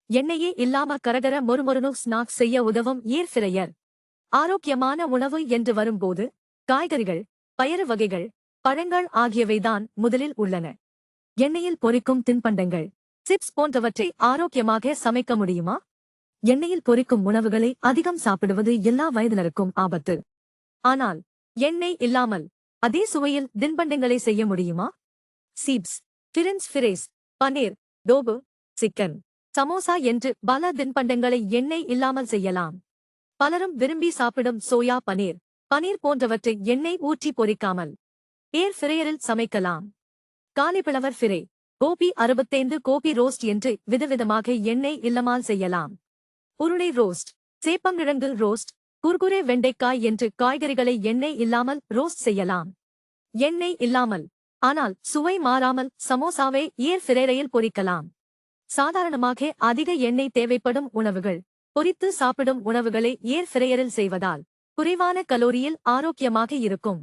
எண்ணெயே இல்லாம கரகர மொறுமொறுனு ஸ்நாக்ஸ் செய்ய உதவும் ஏர் ஃப்ரையர். ஆரோக்கியமான உணவு என்று வரும்போது காய்கறிகள், பயறு வகைகள், பழங்கள் ஆகியவைதான் முதலில் உள்ளன. எண்ணெயில் பொரிக்கும் தின்பண்டங்கள், சிப்ஸ் போன்றவற்றை ஆரோக்கியமாக சமைக்க முடியுமா? எண்ணெயில் பொரிக்கும் உணவுகளை அதிகம் சாப்பிடுவது எல்லா வயதினருக்கும் ஆபத்து. ஆனால் எண்ணெய் இல்லாமல் அதே சுவையில் தின்பண்டங்களை செய்ய முடியுமா? Chips, French fries, paneer, tofu, chicken, samosa என்று பல தின்பண்டங்களை எண்ணெய் இல்லாமல் செய்யலாம். பலரும் விரும்பி சாப்பிடும் சோயா பனீர், பனீர் போன்றவற்றை எண்ணெய் ஊற்றி பொரிக்காமல் ஏர் ஃப்ரையரில் சமைக்கலாம். Cauliflower fry, gobi 65 gobi roast என்று விதவிதமாக எண்ணெய் இல்லாமல் செய்யலாம். உருளை ரோஸ்ட், சேப்பங்கிழங்கு ரோஸ்ட், குர்குரே வெண்டைக்காய் என்று காய்கறிகளை எண்ணெய் இல்லாமல் ரோஸ்ட் செய்யலாம். எண்ணெய் இல்லாமல் ஆனால் சுவை மாறாமல் சமோசாவை ஏர் ஃப்ரையரில் பொரிக்கலாம். சாதாரணமாக அதிக எண்ணெய் தேவைப்படும் உணவுகள், பொரித்து சாப்பிடும் உணவுகளை ஏர் ஃப்ரையரில் செய்வதால் குறைவான கலோரியில் ஆரோக்கியமாக இருக்கும்.